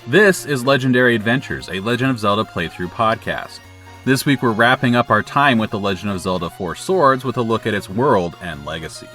This is Legendary Adventures, a Legend of Zelda playthrough podcast. This week we're wrapping up our time with The Legend of Zelda 4 Swords with a look at its world and legacy.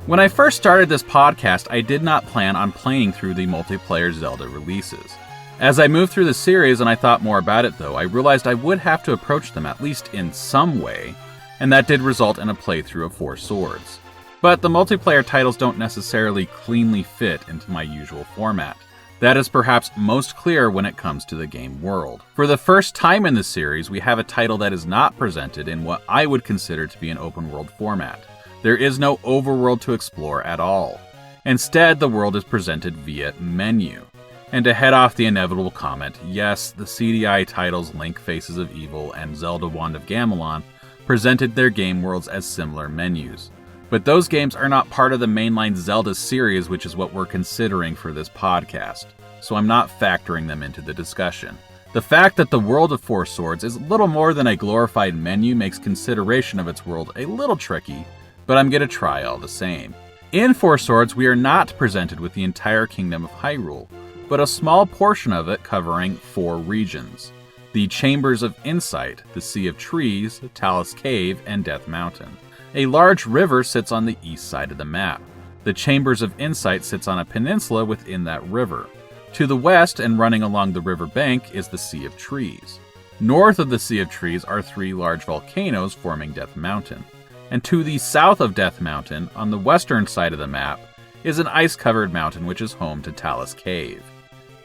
When I first started this podcast, I did not plan on playing through the multiplayer Zelda releases. As I moved through the series and I thought more about it though, I realized I would have to approach them at least in some way, and that did result in a playthrough of 4 Swords. But the multiplayer titles don't necessarily cleanly fit into my usual format. That is perhaps most clear when it comes to the game world. For the first time in the series, we have a title that is not presented in what I would consider to be an open world format. There is no overworld to explore at all. Instead, the world is presented via menu. And to head off the inevitable comment, yes, the CDI titles Link Faces of Evil and Zelda Wand of Gamelon presented their game worlds as similar menus. But those games are not part of the mainline Zelda series, which is what we're considering for this podcast, so I'm not factoring them into the discussion. The fact that the world of 4 Swords is little more than a glorified menu makes consideration of its world a little tricky, but I'm gonna try all the same. In 4 Swords, we are not presented with the entire Kingdom of Hyrule, but a small portion of it covering 4 regions. The Chambers of Insight, the Sea of Trees, Talus Cave, and Death Mountain. A large river sits on the east side of the map. The Chambers of Insight sits on a peninsula within that river. To the west and running along the river bank is the Sea of Trees. North of the Sea of Trees are 3 large volcanoes forming Death Mountain. And to the south of Death Mountain, on the western side of the map, is an ice-covered mountain which is home to Talus Cave.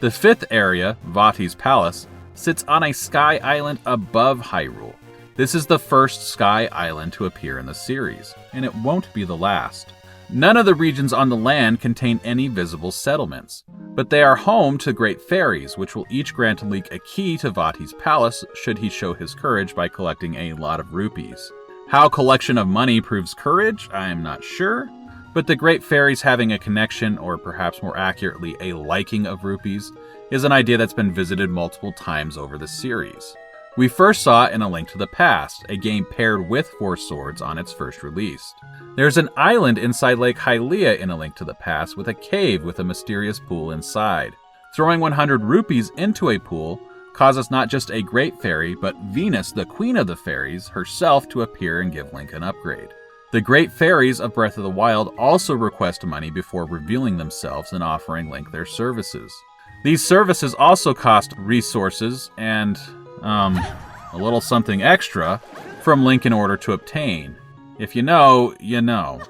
The 5th area, Vati's Palace, sits on a sky island above Hyrule. This is the first sky island to appear in the series, and it won't be the last. None of the regions on the land contain any visible settlements, but they are home to great fairies, which will each grant Link a key to Vati's palace should he show his courage by collecting a lot of rupees. How collection of money proves courage, I'm not sure, but the great fairies having a connection, or perhaps more accurately, a liking of rupees, is an idea that's been visited multiple times over the series. We first saw it in A Link to the Past, a game paired with 4 Swords on its first release. There's an island inside Lake Hylia in A Link to the Past with a cave with a mysterious pool inside. Throwing 100 rupees into a pool causes not just a great fairy, but Venus, the queen of the fairies, herself to appear and give Link an upgrade. The great fairies of Breath of the Wild also request money before revealing themselves and offering Link their services. These services also cost resources and a little something extra from Link in order to obtain. If you know, you know.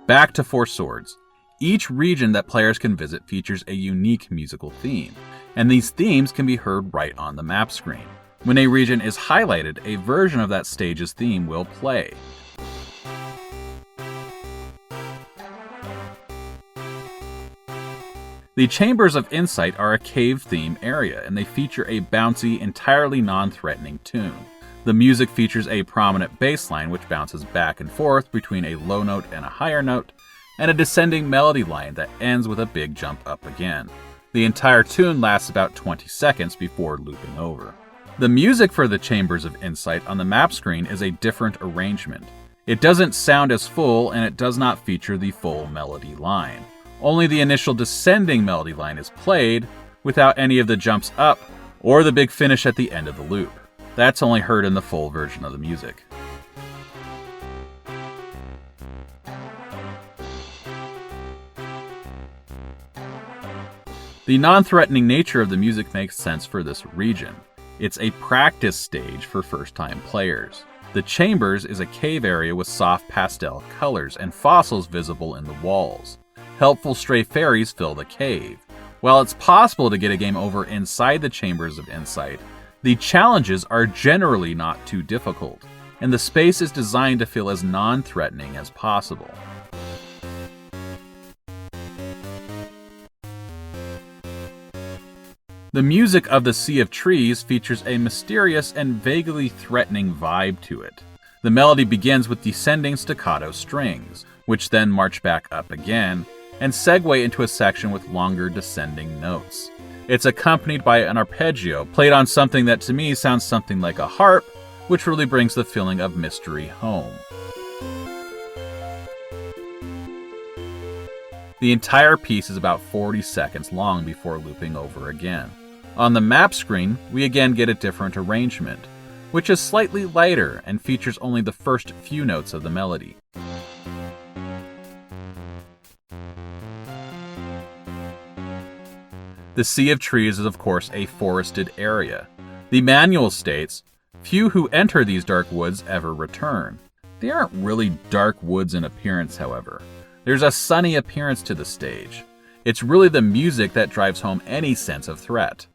Back to 4 Swords. Each region that players can visit features a unique musical theme, and these themes can be heard right on the map screen. When a region is highlighted, a version of that stage's theme will play. The Chambers of Insight are a cave-themed area, and they feature a bouncy, entirely non-threatening tune. The music features a prominent bass line which bounces back and forth between a low note and a higher note, and a descending melody line that ends with a big jump up again. The entire tune lasts about 20 seconds before looping over. The music for the Chambers of Insight on the map screen is a different arrangement. It doesn't sound as full, and it does not feature the full melody line. Only the initial descending melody line is played, without any of the jumps up, or the big finish at the end of the loop. That's only heard in the full version of the music. The non-threatening nature of the music makes sense for this region. It's a practice stage for first-time players. The Chambers is a cave area with soft pastel colors and fossils visible in the walls. Helpful stray fairies fill the cave. While it's possible to get a game over inside the Chambers of Insight, the challenges are generally not too difficult, and the space is designed to feel as non-threatening as possible. The music of the Sea of Trees features a mysterious and vaguely threatening vibe to it. The melody begins with descending staccato strings, which then march back up again, and segue into a section with longer descending notes. It's accompanied by an arpeggio played on something that to me sounds something like a harp, which really brings the feeling of mystery home. The entire piece is about 40 seconds long before looping over again. On the map screen, we again get a different arrangement, which is slightly lighter and features only the first few notes of the melody. The Sea of Trees is of course a forested area. The manual states, "Few who enter these dark woods ever return." They aren't really dark woods in appearance, however. There's a sunny appearance to the stage. It's really the music that drives home any sense of threat.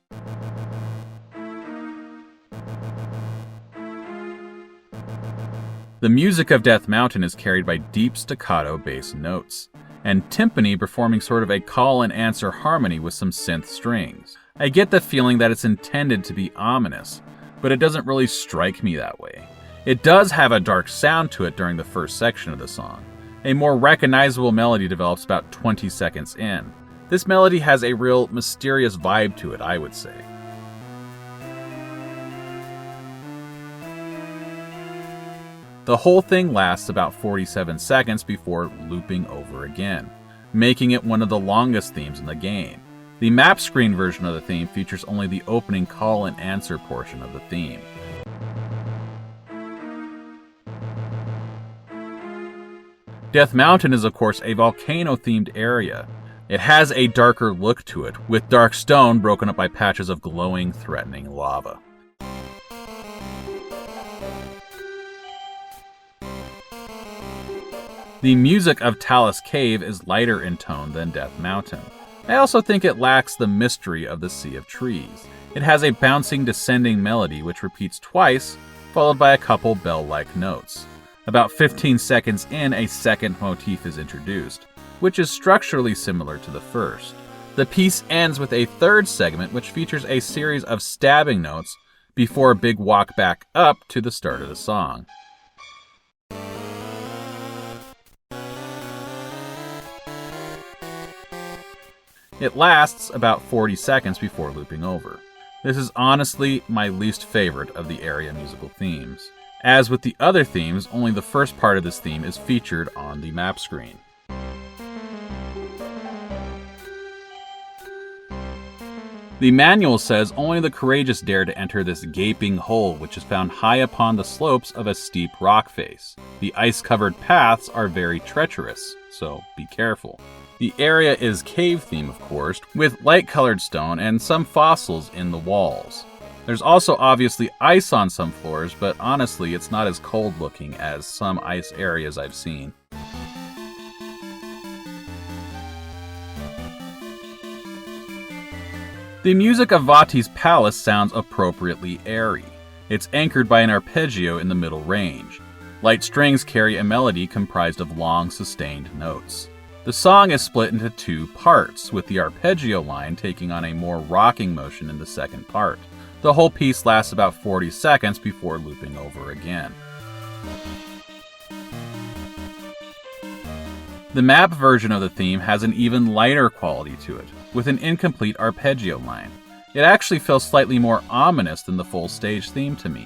The music of Death Mountain is carried by deep staccato bass notes, and timpani performing sort of a call and answer harmony with some synth strings. I get the feeling that it's intended to be ominous, but it doesn't really strike me that way. It does have a dark sound to it during the first section of the song. A more recognizable melody develops about 20 seconds in. This melody has a real mysterious vibe to it, I would say. The whole thing lasts about 47 seconds before looping over again, making it one of the longest themes in the game. The map screen version of the theme features only the opening call and answer portion of the theme. Death Mountain is of course a volcano-themed area. It has a darker look to it, with dark stone broken up by patches of glowing, threatening lava. The music of Talus Cave is lighter in tone than Death Mountain. I also think it lacks the mystery of the Sea of Trees. It has a bouncing descending melody which repeats twice, followed by a couple bell-like notes. About 15 seconds in, a second motif is introduced, which is structurally similar to the first. The piece ends with a third segment which features a series of stabbing notes before a big walk back up to the start of the song. It lasts about 40 seconds before looping over. This is honestly my least favorite of the area musical themes. As with the other themes, only the first part of this theme is featured on the map screen. The manual says only the courageous dare to enter this gaping hole which is found high upon the slopes of a steep rock face. The ice-covered paths are very treacherous, so be careful. The area is cave theme, of course, with light-colored stone and some fossils in the walls. There's also obviously ice on some floors, but honestly it's not as cold-looking as some ice areas I've seen. The music of Vati's Palace sounds appropriately airy. It's anchored by an arpeggio in the middle range. Light strings carry a melody comprised of long, sustained notes. The song is split into two parts, with the arpeggio line taking on a more rocking motion in the second part. The whole piece lasts about 40 seconds before looping over again. The map version of the theme has an even lighter quality to it, with an incomplete arpeggio line. It actually feels slightly more ominous than the full stage theme to me.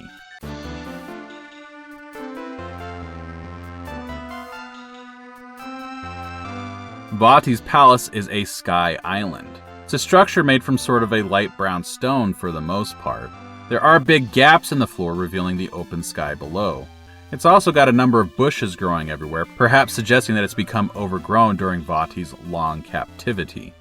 Vati's Palace is a sky island. It's a structure made from sort of a light brown stone for the most part. There are big gaps in the floor revealing the open sky below. It's also got a number of bushes growing everywhere, perhaps suggesting that it's become overgrown during Vati's long captivity.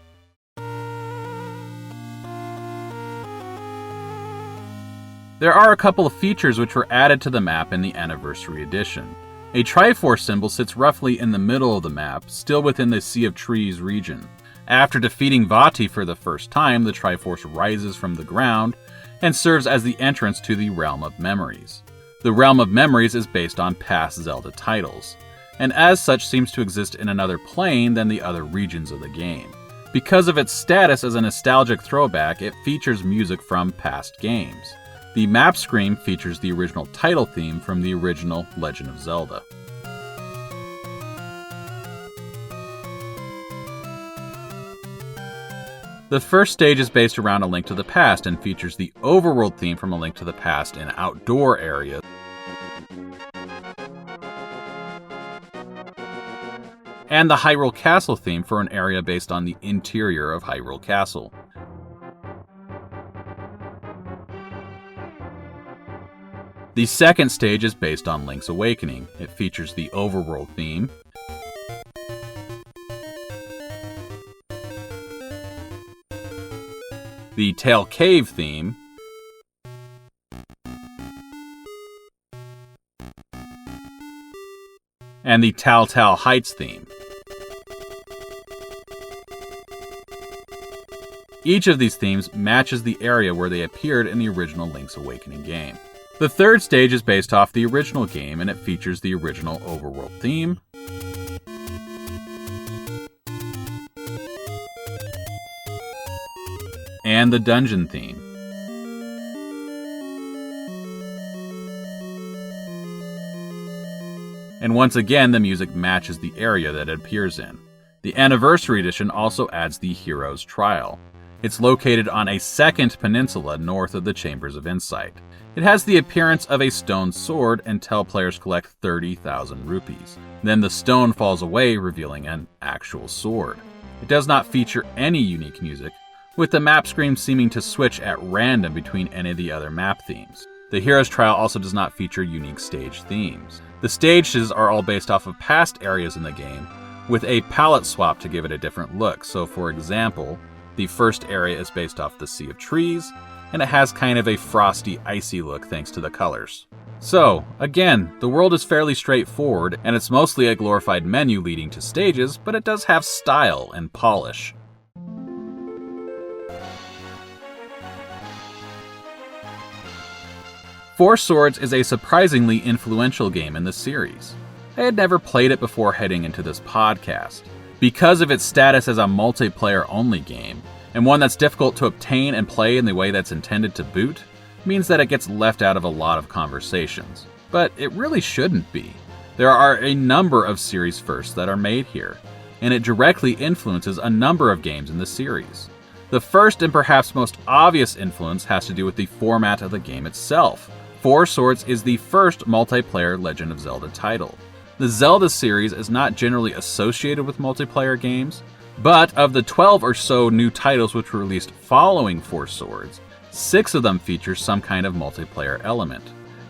There are a couple of features which were added to the map in the Anniversary Edition. A Triforce symbol sits roughly in the middle of the map, still within the Sea of Trees region. After defeating Vati for the first time, the Triforce rises from the ground and serves as the entrance to the Realm of Memories. The Realm of Memories is based on past Zelda titles, and as such seems to exist in another plane than the other regions of the game. Because of its status as a nostalgic throwback, it features music from past games. The map screen features the original title theme from the original Legend of Zelda. The first stage is based around A Link to the Past and features the overworld theme from A Link to the Past in outdoor areas. and the Hyrule Castle theme for an area based on the interior of Hyrule Castle. The second stage is based on Link's Awakening. It features the overworld theme, the Tail Cave theme, and the Tal Tal Heights theme. Each of these themes matches the area where they appeared in the original Link's Awakening game. The third stage is based off the original game, and it features the original overworld theme, and the dungeon theme. And once again, the music matches the area that it appears in. The Anniversary Edition also adds the Hero's Trial. It's located on a second peninsula north of the Chambers of Insight. It has the appearance of a stone sword until players collect 30,000 rupees. Then the stone falls away, revealing an actual sword. It does not feature any unique music, with the map screen seeming to switch at random between any of the other map themes. The Hero's Trial also does not feature unique stage themes. The stages are all based off of past areas in the game, with a palette swap to give it a different look. So for example, the first area is based off the Sea of Trees, and it has kind of a frosty, icy look thanks to the colors. So, again, the world is fairly straightforward, and it's mostly a glorified menu leading to stages, but it does have style and polish. Four Swords is a surprisingly influential game in the series. I had never played it before heading into this podcast. Because of its status as a multiplayer-only game, and one that's difficult to obtain and play in the way that's intended to boot, means that it gets left out of a lot of conversations. But it really shouldn't be. There are a number of series firsts that are made here, and it directly influences a number of games in the series. The first and perhaps most obvious influence has to do with the format of the game itself. Four Swords is the first multiplayer Legend of Zelda title. The Zelda series is not generally associated with multiplayer games, but of the 12 or so new titles which were released following Four Swords, 6 of them feature some kind of multiplayer element.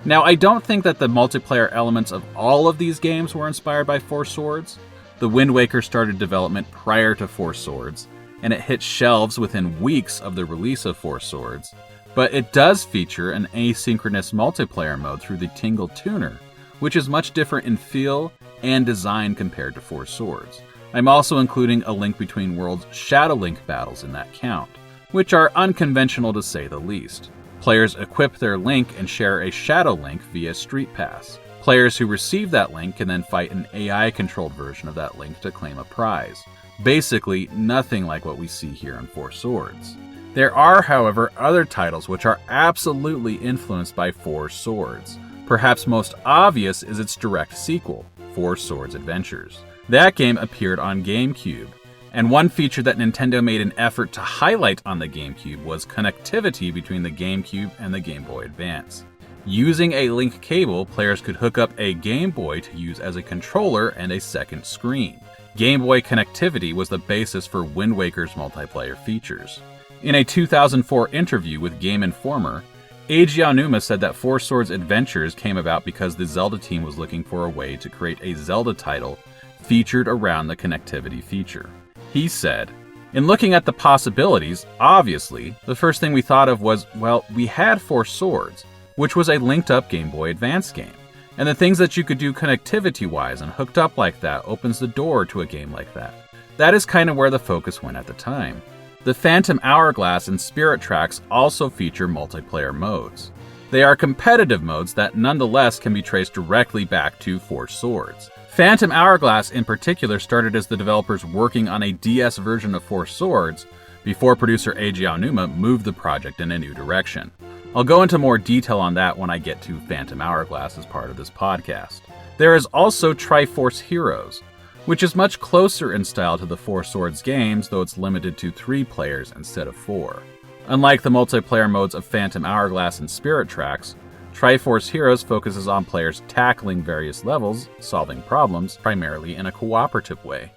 Now, I don't think that the multiplayer elements of all of these games were inspired by Four Swords. The Wind Waker started development prior to Four Swords, and it hit shelves within weeks of the release of Four Swords, but it does feature an asynchronous multiplayer mode through the Tingle Tuner, which is much different in feel and design compared to Four Swords. I'm also including a Link Between Worlds Shadow Link battles in that count, which are unconventional to say the least. Players equip their Link and share a Shadow Link via Street Pass. Players who receive that Link can then fight an AI-controlled version of that Link to claim a prize. Basically, nothing like what we see here in Four Swords. There are, however, other titles which are absolutely influenced by Four Swords. Perhaps most obvious is its direct sequel, Four Swords Adventures. That game appeared on GameCube, and one feature that Nintendo made an effort to highlight on the GameCube was connectivity between the GameCube and the Game Boy Advance. Using a link cable, players could hook up a Game Boy to use as a controller and a second screen. Game Boy connectivity was the basis for Wind Waker's multiplayer features. In a 2004 interview with Game Informer, Eiji Aonuma said that Four Swords Adventures came about because the Zelda team was looking for a way to create a Zelda title featured around the connectivity feature. He said, "In looking at the possibilities, obviously, the first thing we thought of was, well, we had Four Swords, which was a linked-up Game Boy Advance game. And the things that you could do connectivity-wise and hooked up like that opens the door to a game like that. That is kind of where the focus went at the time." The Phantom Hourglass and Spirit Tracks also feature multiplayer modes. They are competitive modes that nonetheless can be traced directly back to Four Swords. Phantom Hourglass in particular started as the developers working on a DS version of Four Swords before producer Eiji Aonuma moved the project in a new direction. I'll go into more detail on that when I get to Phantom Hourglass as part of this podcast. There is also Triforce Heroes, which is much closer in style to the Four Swords games, though it's limited to 3 players instead of 4. Unlike the multiplayer modes of Phantom Hourglass and Spirit Tracks, Triforce Heroes focuses on players tackling various levels, solving problems, primarily in a cooperative way.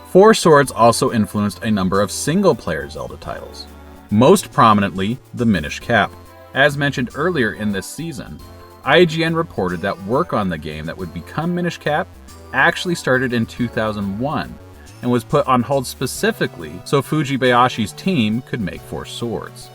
Four Swords also influenced a number of single-player Zelda titles, most prominently the Minish Cap. As mentioned earlier in this season, IGN reported that work on the game that would become Minish Cap actually started in 2001 and was put on hold specifically so Fujibayashi's team could make Four Swords.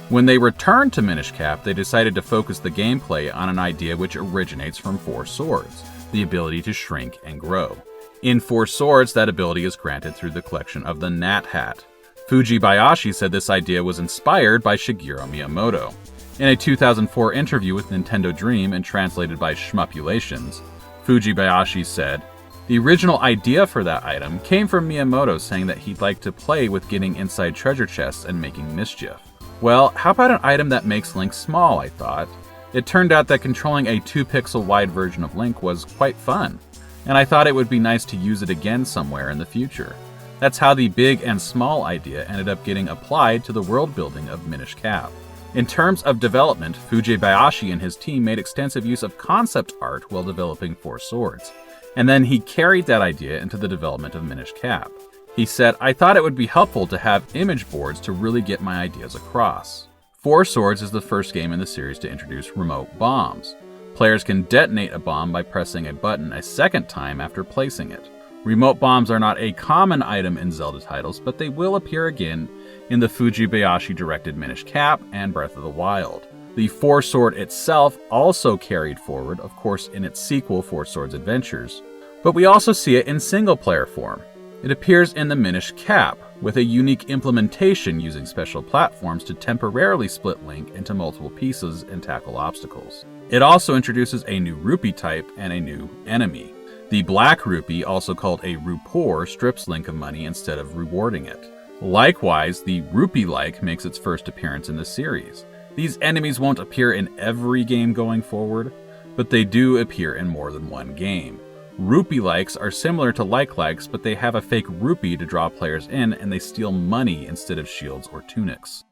When they returned to Minish Cap, they decided to focus the gameplay on an idea which originates from Four Swords, the ability to shrink and grow. In Four Swords, that ability is granted through the collection of the Nat Hat. Fujibayashi said this idea was inspired by Shigeru Miyamoto. In a 2004 interview with Nintendo Dream and translated by Shmupulations, Fujibayashi said, "The original idea for that item came from Miyamoto saying that he'd like to play with getting inside treasure chests and making mischief. Well, how about an item that makes Link small, I thought. It turned out that controlling a 2-pixel wide version of Link was quite fun, and I thought it would be nice to use it again somewhere in the future. That's how the big and small idea ended up getting applied to the world building of Minish Cap." In terms of development, Fujibayashi and his team made extensive use of concept art while developing Four Swords, and then he carried that idea into the development of Minish Cap. He said, "I thought it would be helpful to have image boards to really get my ideas across." Four Swords is the first game in the series to introduce remote bombs. Players can detonate a bomb by pressing a button a second time after placing it. Remote bombs are not a common item in Zelda titles, but they will appear again in the Fujibayashi-directed Minish Cap and Breath of the Wild. The Four Sword itself also carried forward, of course, in its sequel, Four Swords Adventures, but we also see it in single-player form. It appears in the Minish Cap, with a unique implementation using special platforms to temporarily split Link into multiple pieces and tackle obstacles. It also introduces a new rupee type and a new enemy. The Black Rupee, also called a Rupor, strips Link of money instead of rewarding it. Likewise, the Rupee-like makes its first appearance in the series. These enemies won't appear in every game going forward, but they do appear in more than one game. Rupee-likes are similar to like-likes, but they have a fake rupee to draw players in, and they steal money instead of shields or tunics.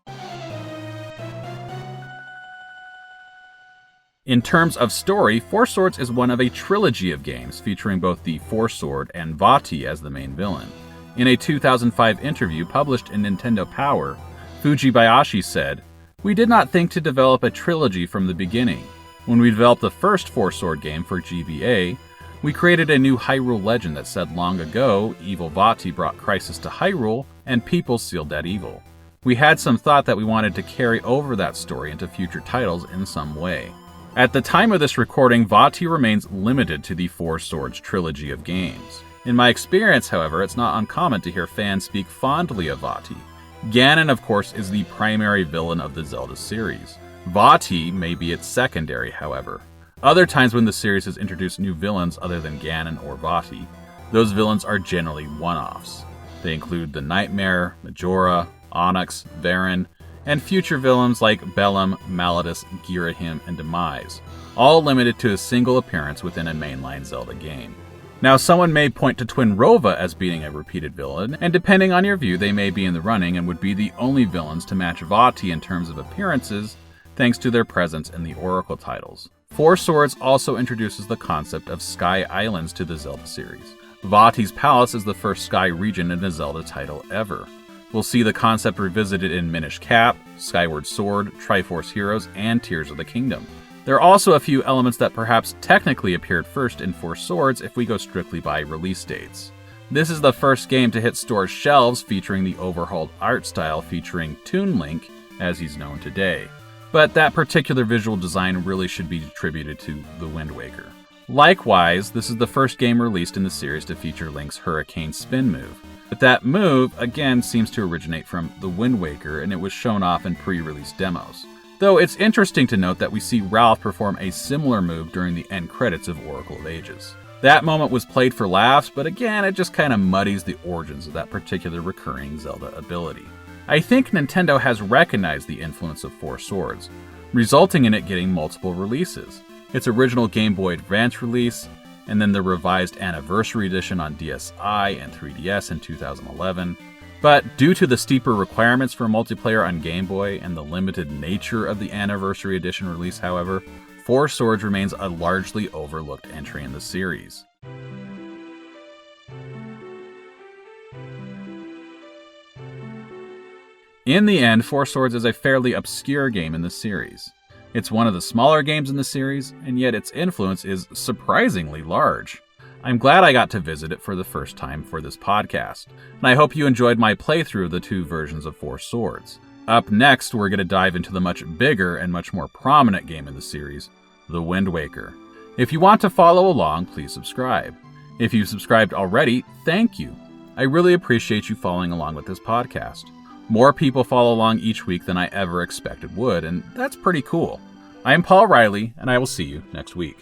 In terms of story, Four Swords is one of a trilogy of games featuring both the Four Sword and Vati as the main villain. In a 2005 interview published in Nintendo Power, Fujibayashi said, "We did not think to develop a trilogy from the beginning. When we developed the first Four Sword game for GBA, we created a new Hyrule legend that said long ago, evil Vati brought crisis to Hyrule, and people sealed that evil. We had some thought that we wanted to carry over that story into future titles in some way." At the time of this recording, Vati remains limited to the Four Swords trilogy of games. In my experience, however, it's not uncommon to hear fans speak fondly of Vati. Ganon, of course, is the primary villain of the Zelda series. Vati may be its secondary, however. Other times when the series has introduced new villains other than Ganon or Vati, those villains are generally one-offs. They include the Nightmare, Majora, Onyx, Varin, and future villains like Bellum, Malladus, Girahim, and Demise, all limited to a single appearance within a mainline Zelda game. Now, someone may point to Twin Rova as being a repeated villain, and depending on your view, they may be in the running and would be the only villains to match Vati in terms of appearances, thanks to their presence in the Oracle titles. Four Swords also introduces the concept of Sky Islands to the Zelda series. Vati's Palace is the first Sky region in a Zelda title ever. We'll see the concept revisited in Minish Cap, Skyward Sword, Triforce Heroes, and Tears of the Kingdom. There are also a few elements that perhaps technically appeared first in Four Swords if we go strictly by release dates. This is the first game to hit store shelves featuring the overhauled art style featuring Toon Link, as he's known today. But that particular visual design really should be attributed to The Wind Waker. Likewise, this is the first game released in the series to feature Link's Hurricane Spin move. But that move, again, seems to originate from The Wind Waker, and it was shown off in pre-release demos. Though it's interesting to note that we see Ralph perform a similar move during the end credits of Oracle of Ages. That moment was played for laughs, but again, it just kind of muddies the origins of that particular recurring Zelda ability. I think Nintendo has recognized the influence of Four Swords, resulting in it getting multiple releases. Its original Game Boy Advance release, and then the revised Anniversary Edition on DSi and 3DS in 2011, But due to the steeper requirements for multiplayer on Game Boy and the limited nature of the Anniversary Edition release, however, Four Swords remains a largely overlooked entry in the series. In the end, Four Swords is a fairly obscure game in the series. It's one of the smaller games in the series, and yet its influence is surprisingly large. I'm glad I got to visit it for the first time for this podcast, and I hope you enjoyed my playthrough of the two versions of Four Swords. Up next, we're going to dive into the much bigger and much more prominent game in the series, The Wind Waker. If you want to follow along, please subscribe. If you've subscribed already, thank you. I really appreciate you following along with this podcast. More people follow along each week than I ever expected would, and that's pretty cool. I am Paul Riley, and I will see you next week.